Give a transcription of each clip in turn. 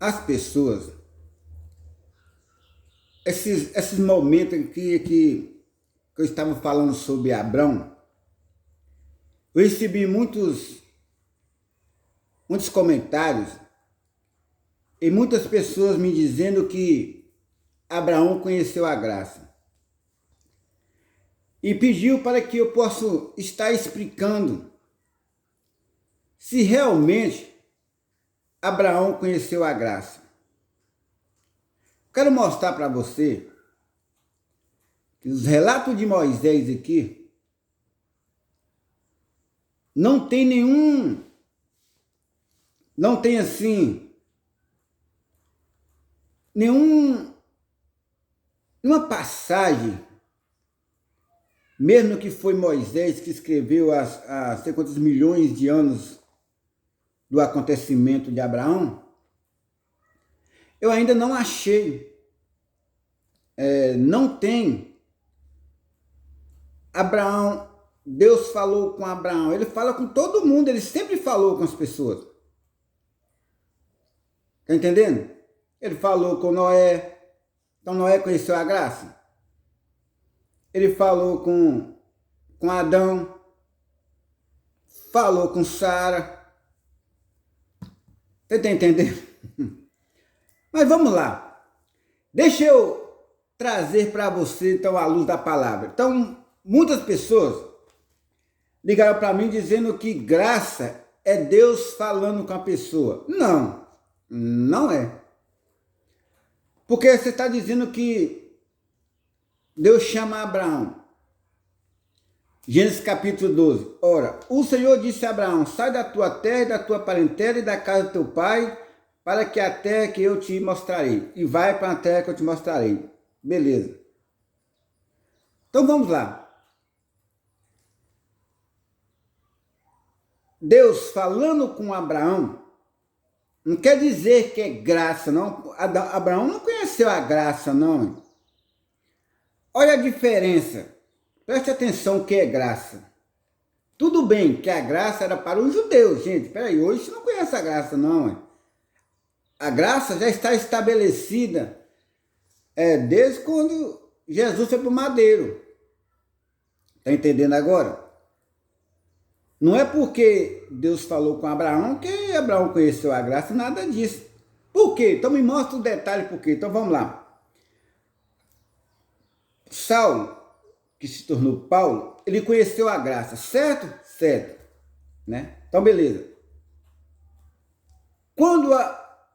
as pessoas, esses momentos que eu estava falando sobre Abrão, eu recebi muitos comentários e muitas pessoas me dizendo que Abraão conheceu a graça. E pediu para que eu possa estar explicando se realmente Abraão conheceu a graça. Quero mostrar para você que os relatos de Moisés aqui não tem assim, nenhuma passagem, mesmo que foi Moisés que escreveu há sei quantos milhões de anos do acontecimento de Abraão, eu ainda não achei, não tem. Abraão, Deus falou com Abraão, ele fala com todo mundo, ele sempre falou com as pessoas. Tá entendendo? Ele falou com Noé, então Noé conheceu a graça. Ele falou com Adão, falou com Sara. Você tá entendendo? Mas vamos lá. Deixa eu trazer para você, então, a luz da palavra. Então, muitas pessoas ligaram para mim dizendo que graça é Deus falando com a pessoa. Não, não é. Porque você está dizendo que Deus chama Abraão. Gênesis capítulo 12. Ora, o Senhor disse a Abraão, sai da tua terra e da tua parentela e da casa do teu pai, para que a terra que eu te mostrarei. E vai para a terra que eu te mostrarei. Beleza. Então vamos lá. Deus falando com Abraão, não quer dizer que é graça, não. Abraão não conheceu a graça, não. Olha a diferença. Preste atenção o que é graça. Tudo bem que a graça era para os judeus, gente. Peraí, hoje você não conhece a graça, não. A graça já está estabelecida desde quando Jesus foi para o madeiro. Está entendendo agora? Não é porque Deus falou com Abraão que Abraão conheceu a graça, nada disso. Por quê? Então me mostra o detalhe por quê. Então vamos lá. Saulo, que se tornou Paulo, ele conheceu a graça, certo? Certo. Né? Então beleza.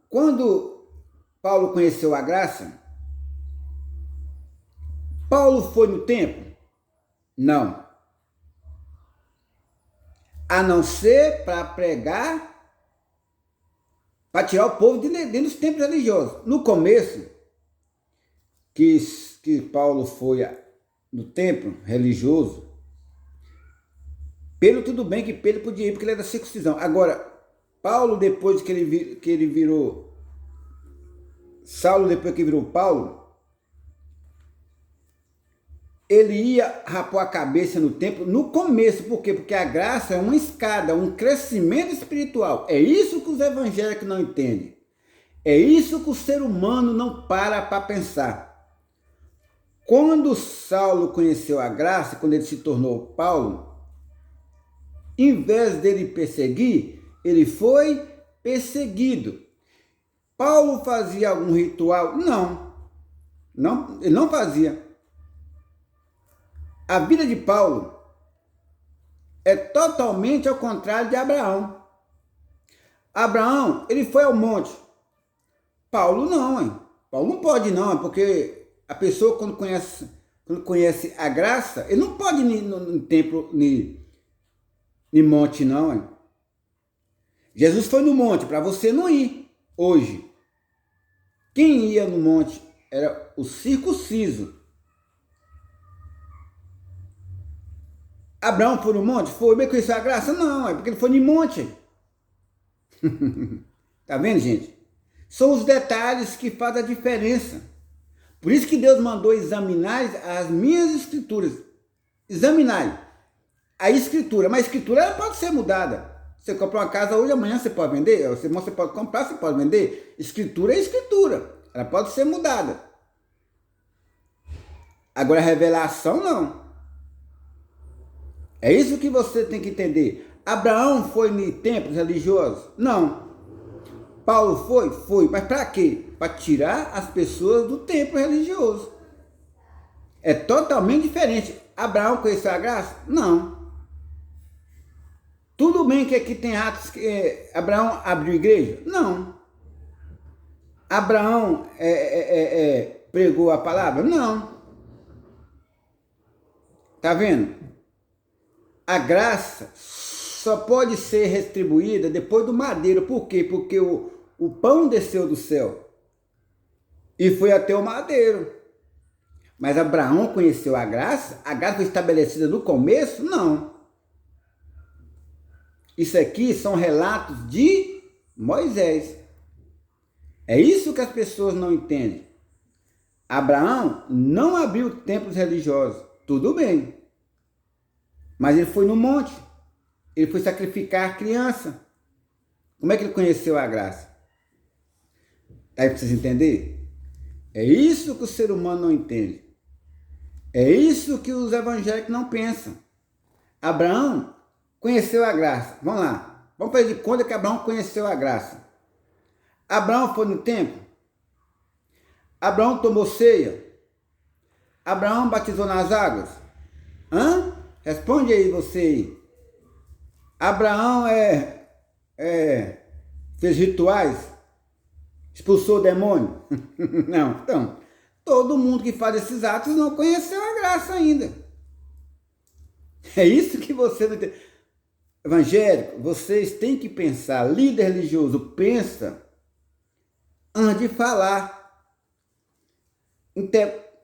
Quando Paulo conheceu a graça, Paulo foi no templo? Não. A não ser para pregar, para tirar o povo de dentro dos templos religiosos. No começo, que Paulo foi no templo religioso, Pedro, tudo bem que Pedro podia ir porque ele era da circuncisão. Agora, Paulo, depois que ele virou Saulo, depois que virou Paulo, ele ia rapar a cabeça no templo no começo. Por quê? Porque a graça é uma escada, um crescimento espiritual. É isso que os evangélicos não entendem. É isso que o ser humano não para pensar. Quando Saulo conheceu a graça, quando ele se tornou Paulo, em vez dele perseguir, ele foi perseguido. Paulo fazia algum ritual? Não, ele não fazia. A vida de Paulo é totalmente ao contrário de Abraão. Abraão, ele foi ao monte. Paulo não, hein? Paulo não pode não, porque a pessoa quando conhece a graça, ele não pode ir no templo, no monte não, hein? Jesus foi no monte, para você não ir hoje. Quem ia no monte era o circunciso. Abraão foi no monte? Foi, bem conheceu a graça? Não, é porque ele foi no monte. Tá vendo, gente? São os detalhes que fazem a diferença. Por isso que Deus mandou examinar as minhas escrituras. Examinar a escritura. Mas a escritura ela pode ser mudada. Você compra uma casa hoje, amanhã você pode vender. Você pode comprar, você pode vender. Escritura é escritura. Ela pode ser mudada. Agora, revelação, não. É isso que você tem que entender. Abraão foi em templos religiosos? Não. Paulo foi? Foi. Mas para quê? Para tirar as pessoas do templo religioso. É totalmente diferente. Abraão conheceu a graça? Não. Tudo bem que aqui tem atos que Abraão abriu igreja? Não. Abraão pregou a palavra? Não. Tá vendo? A graça só pode ser retribuída depois do madeiro. Por quê? Porque o pão desceu do céu e foi até o madeiro. Mas Abraão conheceu a graça foi estabelecida no começo? Não. Isso aqui são relatos de Moisés. É isso que as pessoas não entendem. Abraão não abriu templos religiosos. Tudo bem. Mas ele foi no monte. Ele foi sacrificar criança. Como é que ele conheceu a graça? Aí para vocês entenderem? É isso que o ser humano não entende. É isso que os evangélicos não pensam. Abraão conheceu a graça. Vamos lá. Vamos fazer de conta que Abraão conheceu a graça. Abraão foi no templo. Abraão tomou ceia. Abraão batizou nas águas. Hã? Responde aí você aí. Abraão fez rituais? Expulsou o demônio? Não. Então, todo mundo que faz esses atos não conheceu a graça ainda. É isso que você não entende. Evangélico, vocês têm que pensar. Líder religioso, pensa antes de falar.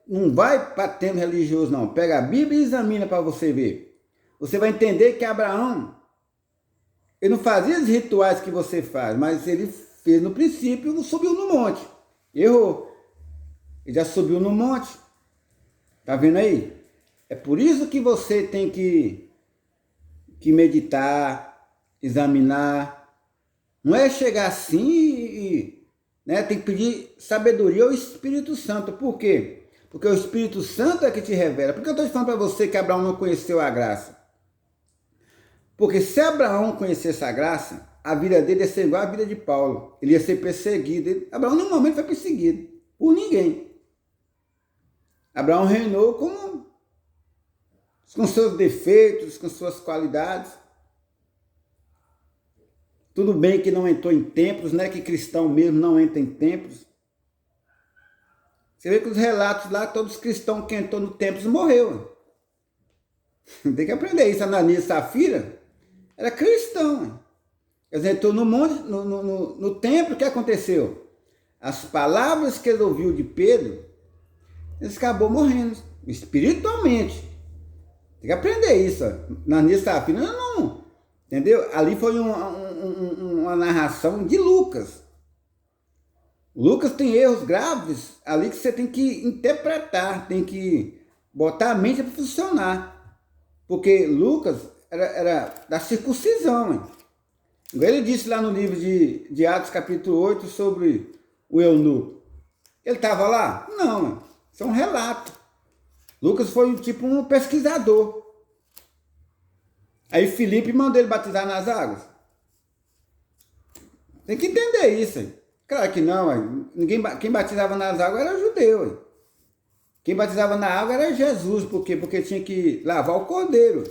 Não vai para templo religioso, não. Pega a Bíblia e examina para você ver. Você vai entender que Abraão, ele não fazia os rituais que você faz, mas ele fez no princípio, subiu no monte. Errou. Ele já subiu no monte. Tá vendo aí? É por isso que você tem que meditar, examinar. Não é chegar assim né? Tem que pedir sabedoria ao Espírito Santo. Por quê? Porque o Espírito Santo é que te revela. Por que eu estou falando para você que Abraão não conheceu a graça? Porque se Abraão conhecesse a graça, a vida dele ia ser igual à vida de Paulo. Ele ia ser perseguido. Abraão, no momento, foi perseguido por ninguém. Abraão reinou com seus defeitos, com suas qualidades. Tudo bem que não entrou em templos, né? Que cristão mesmo não entra em templos. Você vê que os relatos lá, todos os cristãos que entrou no templo morreu. Tem que aprender isso. Ananias e Safira era cristão. Eles entrou no monte, no templo, o que aconteceu? As palavras que ele ouviu de Pedro, eles acabou morrendo espiritualmente. Tem que aprender isso. Ananias e Safira não. Entendeu? Ali foi uma narração de Lucas. Lucas tem erros graves ali que você tem que interpretar, tem que botar a mente para funcionar. Porque Lucas era da circuncisão. Hein? Ele disse lá no livro de Atos capítulo 8 sobre o eunuco. Ele estava lá? Não, isso é um relato. Lucas foi tipo um pesquisador. Aí Filipe mandou ele batizar nas águas. Tem que entender isso. Hein? Claro que não. Quem batizava nas águas era judeu. Hein? Quem batizava na água era Jesus. Por quê? Porque tinha que lavar o cordeiro.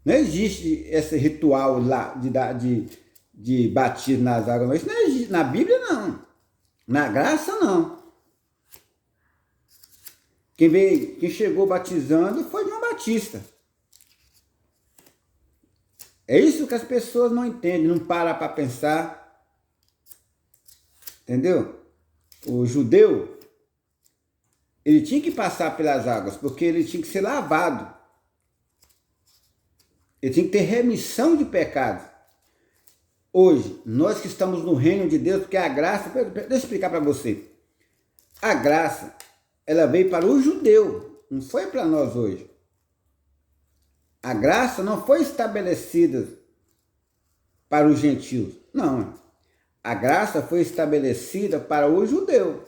Não existe esse ritual lá de batismo nas águas. Isso não existe. Na Bíblia, não. Na graça, não. Quem chegou batizando foi João Batista. É isso que as pessoas não entendem, não param para pensar. Entendeu? O judeu, ele tinha que passar pelas águas, porque ele tinha que ser lavado. Ele tinha que ter remissão de pecados. Hoje, nós que estamos no reino de Deus, porque a graça, deixa eu explicar para você. A graça, ela veio para o judeu, não foi para nós hoje. A graça não foi estabelecida para os gentios. Não. A graça foi estabelecida para o judeu.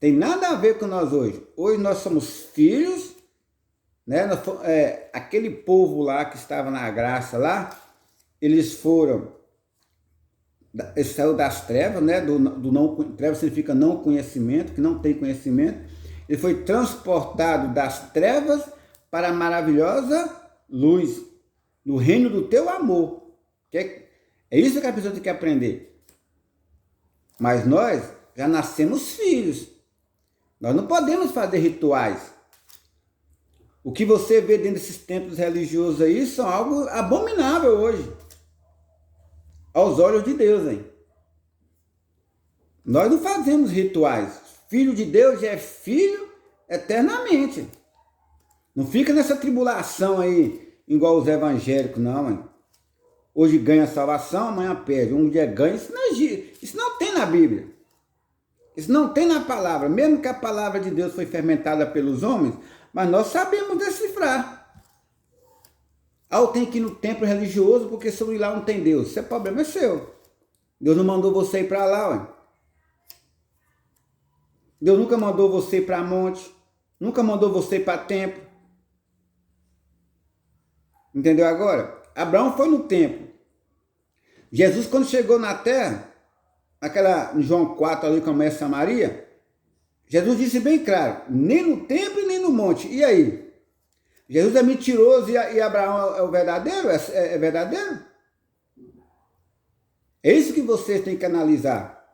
Tem nada a ver com nós hoje. Hoje nós somos filhos, né? Aquele povo lá que estava na graça lá, eles saiu das trevas, né? Trevas significa não conhecimento, que não tem conhecimento. Ele foi transportado das trevas para a maravilhosa luz, no reino do teu amor. É isso que a pessoa tem que aprender. Mas nós já nascemos filhos. Nós não podemos fazer rituais. O que você vê dentro desses templos religiosos aí são algo abominável hoje. Aos olhos de Deus, hein? Nós não fazemos rituais. Filho de Deus é filho eternamente. Não fica nessa tribulação aí, igual os evangélicos, não, hein? Hoje ganha salvação, amanhã perde. Um dia ganha. Isso não tem na Bíblia. Isso não tem na palavra. Mesmo que a palavra de Deus foi fermentada pelos homens, mas nós sabemos decifrar. Eu tenho que ir no templo religioso porque sobre lá não tem Deus. Esse problema é seu. Deus não mandou você ir para lá, ué. Deus nunca mandou você ir para monte. Nunca mandou você ir para templo. Entendeu agora? Abraão foi no templo. Jesus, quando chegou na terra, em João 4 ali começa Samaria, Jesus disse bem claro, nem no templo e nem no monte. E aí? Jesus é mentiroso e Abraão é o verdadeiro? É verdadeiro? É isso que vocês têm que analisar.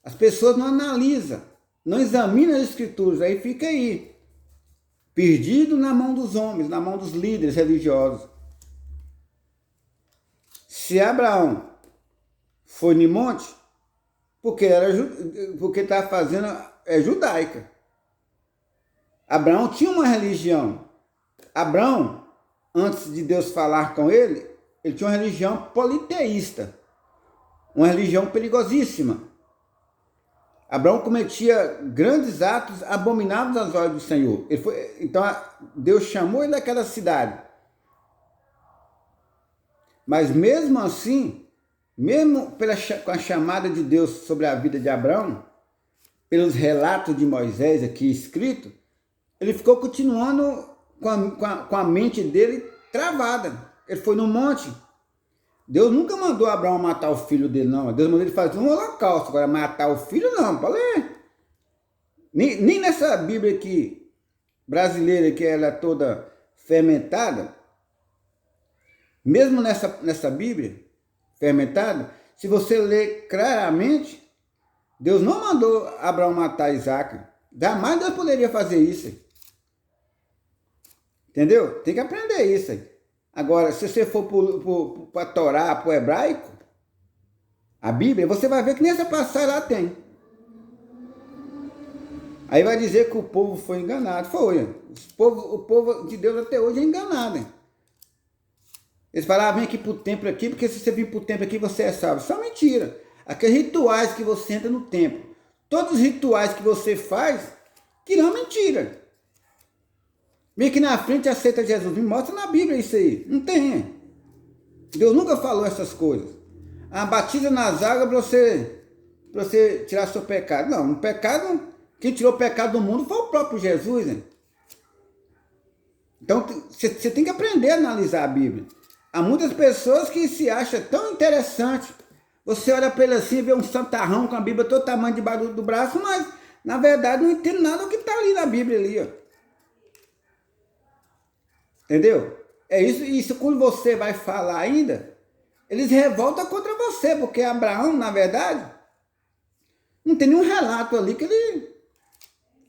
As pessoas não analisam, não examinam as escrituras, aí fica aí, perdido na mão dos homens, na mão dos líderes religiosos. Se Abraão foi no monte, porque estava fazendo judaica. Abraão tinha uma religião. Abraão, antes de Deus falar com ele tinha uma religião politeísta, uma religião perigosíssima. Abraão cometia grandes atos abomináveis aos olhos do Senhor. Então Deus chamou ele daquela cidade. Mas mesmo assim, mesmo com a chamada de Deus sobre a vida de Abraão, pelos relatos de Moisés aqui escrito, ele ficou continuando com a mente dele travada. Ele foi no monte. Deus nunca mandou Abraão matar o filho dele, não. Deus mandou ele fazer um holocausto. Agora, matar o filho, não. Pode ler. Nem nessa Bíblia aqui, brasileira, que ela é toda fermentada, mesmo nessa Bíblia fermentada, se você ler claramente, Deus não mandou Abraão matar Isaac. Jamais Deus poderia fazer isso. Entendeu? Tem que aprender isso. Agora, se você for para a Torá, para o hebraico, a Bíblia, você vai ver que nessa passagem lá tem. Aí vai dizer que o povo foi enganado. Foi. O povo de Deus até hoje é enganado. Hein? Eles falavam, vem aqui para o templo aqui, porque se você vir para o templo aqui, você é salvo. Isso é mentira. Aqueles rituais que você entra no templo, todos os rituais que você faz, que não é mentira. Vem aqui na frente aceita Jesus. Me mostra na Bíblia isso aí. Não tem. Deus nunca falou essas coisas. Batiza nas águas para você tirar seu pecado. Não, o pecado, quem tirou o pecado do mundo foi o próprio Jesus. Hein? Então, você tem que aprender a analisar a Bíblia. Há muitas pessoas que se acham tão interessante. Você olha para ele assim e vê um santarrão com a Bíblia todo tamanho debaixo do braço, mas, na verdade, não entende nada do que está ali na Bíblia. Ali, ó. Entendeu? É isso quando você vai falar ainda, eles revoltam contra você, porque Abraão, na verdade, não tem nenhum relato ali que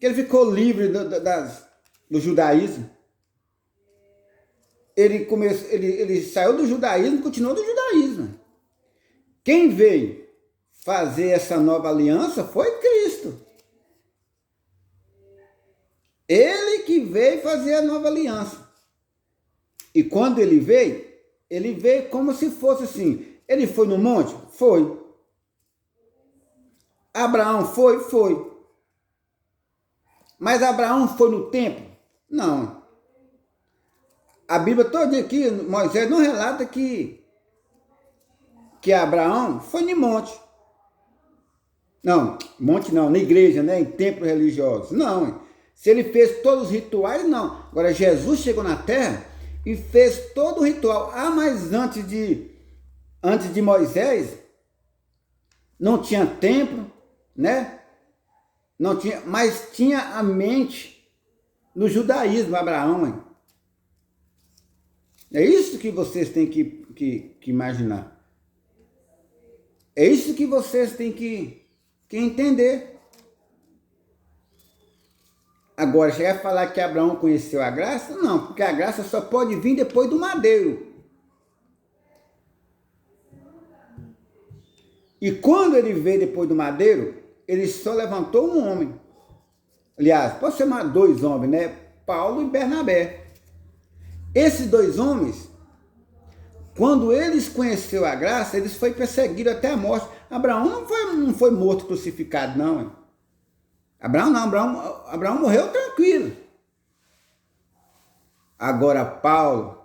ele ficou livre do judaísmo. Ele saiu do judaísmo e continuou do judaísmo. Quem veio fazer essa nova aliança foi Cristo. Ele que veio fazer a nova aliança. E quando ele veio como se fosse assim. Ele foi no monte? Foi. Abraão foi. Mas Abraão foi no templo? Não. A Bíblia toda aqui, Moisés não relata que que Abraão foi em monte. Não, monte não, na igreja, né? Em templos religiosos. Não, se ele fez todos os rituais, não. Agora, Jesus chegou na terra e fez todo o ritual. Ah, mas antes de Moisés, não tinha templo, né? Não tinha, mas tinha a mente no judaísmo, Abraão, hein? É isso que vocês têm que imaginar. É isso que vocês têm que entender. Agora, chegar a falar que Abraão conheceu a graça? Não, porque a graça só pode vir depois do madeiro. E quando ele veio depois do madeiro, ele só levantou um homem. Aliás, pode chamar dois homens, né? Paulo e Bernabé. Esses dois homens, quando eles conheceram a graça, eles foram perseguidos até a morte. Abraão não foi morto, crucificado, não. Hein? Abraão não, Abraão morreu tranquilo. Agora Paulo,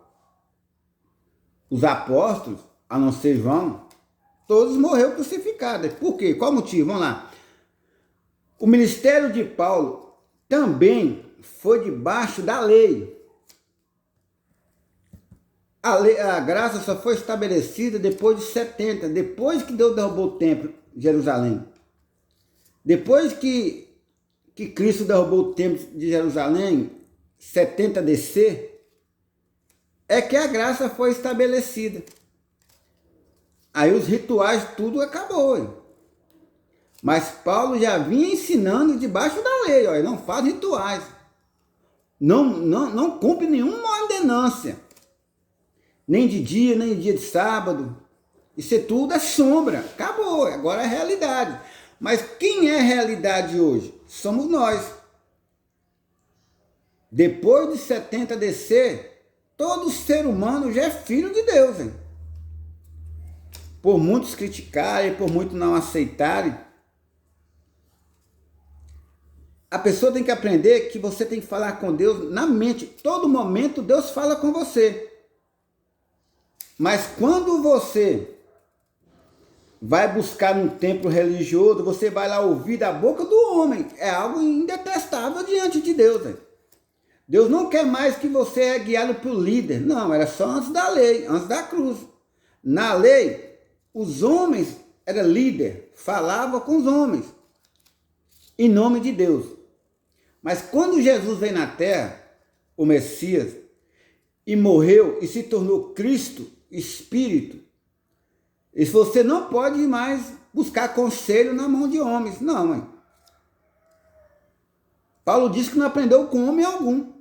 os apóstolos, a não ser João, todos morreram crucificados. Por quê? Qual motivo? Vamos lá. O ministério de Paulo também foi debaixo da lei. A graça só foi estabelecida depois de 70, depois que Deus derrubou o templo de Jerusalém. Depois que Cristo derrubou o templo de Jerusalém, 70 DC, é que a graça foi estabelecida. Aí os rituais, tudo acabou. Hein? Mas Paulo já vinha ensinando debaixo da lei, ó, ele não faz rituais. Não cumpre nenhuma ordenância. Nem de dia, nem de dia de sábado. Isso tudo é sombra. Acabou, agora é realidade. Mas quem é realidade hoje? Somos nós. Depois de 70 DC, todo ser humano já é filho de Deus. Hein? Por muitos criticarem, por muitos não aceitarem, a pessoa tem que aprender que você tem que falar com Deus na mente. Todo momento Deus fala com você. Mas quando você vai buscar um templo religioso, você vai lá ouvir da boca do homem. É algo indetestável diante de Deus. Hein? Deus não quer mais que você é guiado pelo líder. Não, era só antes da lei, antes da cruz. Na lei, os homens eram líder, falava com os homens, em nome de Deus. Mas quando Jesus veio na terra, o Messias, e morreu e se tornou Cristo, Espírito, e você não pode mais buscar conselho na mão de homens. Não, mãe. Paulo disse que não aprendeu com homem algum.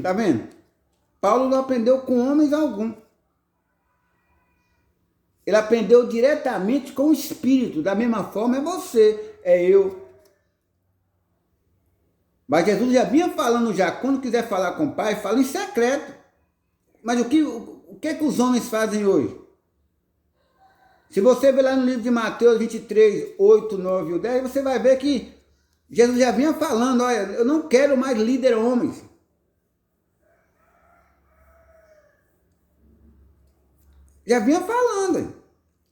Tá vendo? Paulo não aprendeu com homens algum. Ele aprendeu diretamente com o Espírito. Da mesma forma é você, é eu. Mas Jesus já vinha falando já, quando quiser falar com o Pai, fala em secreto. Mas o que é que os homens fazem hoje? Se você ver lá no livro de Mateus 23, 8, 9 e 10, você vai ver que Jesus já vinha falando, olha, eu não quero mais líder homens. Já vinha falando.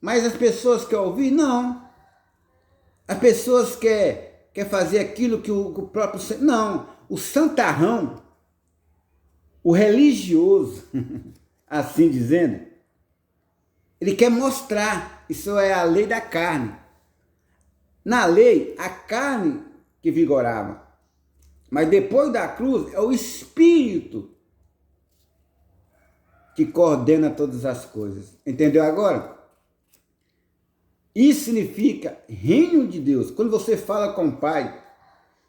Mas as pessoas querem ouvir? Não. As pessoas querem fazer aquilo que o próprio... Não. O santarrão, o religioso, assim dizendo, ele quer mostrar. Isso é a lei da carne. Na lei, a carne que vigorava. Mas depois da cruz, é o Espírito que coordena todas as coisas. Entendeu agora? Isso significa reino de Deus. Quando você fala com o Pai,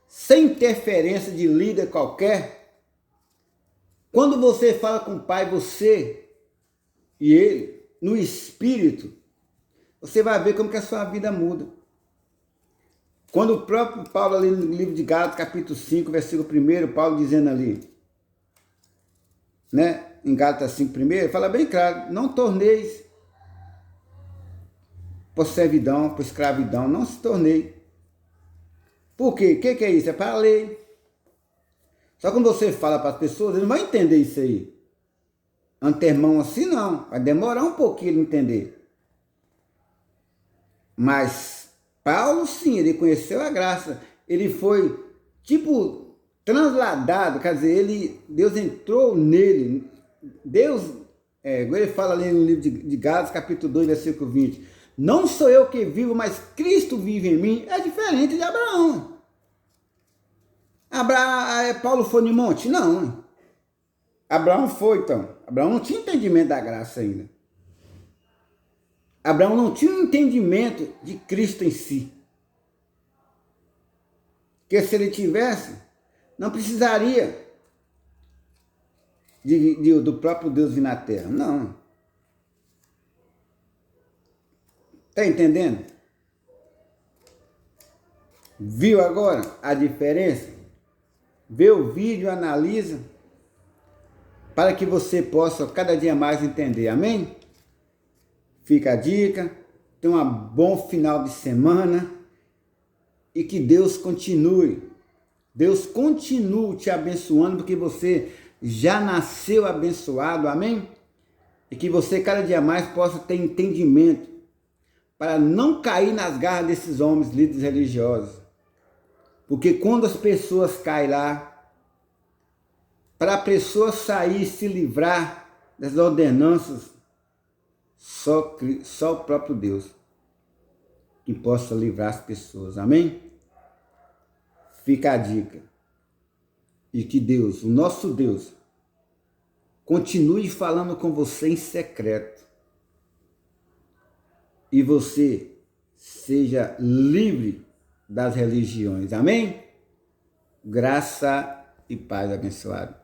sem interferência de líder qualquer, quando você fala com o Pai, você e Ele, no Espírito, você vai ver como que a sua vida muda. Quando o próprio Paulo, ali no livro de Gálatas, capítulo 5, versículo 1, Paulo dizendo ali, né? Em Gálatas 5, 1, fala bem claro, não torneis por servidão, por escravidão, não se tornei. Por quê? O que é isso? É para a lei. Só que quando você fala para as pessoas, ele não vai entender isso aí. Antemão assim não, vai demorar um pouquinho de entender. Mas Paulo, sim, ele conheceu a graça. Ele foi, tipo, transladado, quer dizer, Deus entrou nele. Deus, ele fala ali no livro de Gálatas, capítulo 2, versículo 20. Não sou eu que vivo, mas Cristo vive em mim. É diferente de Abraão. Paulo foi no monte? Não. Abraão foi, então. Abraão não tinha entendimento da graça ainda. Abraão não tinha um entendimento de Cristo em si. Porque se ele tivesse, não precisaria do próprio Deus vir na terra. Não. Está entendendo? Viu agora a diferença? Vê o vídeo, analisa, para que você possa cada dia mais entender. Amém? Fica a dica. Tenha um bom final de semana. E que Deus continue te abençoando, porque você já nasceu abençoado, amém? E que você cada dia mais possa ter entendimento para não cair nas garras desses homens líderes religiosos. Porque quando as pessoas caem lá, para a pessoa sair e se livrar das ordenanças, só o próprio Deus que possa livrar as pessoas, amém? Fica a dica. E que Deus, o nosso Deus, continue falando com você em secreto. E você seja livre das religiões, amém? Graça e paz abençoada.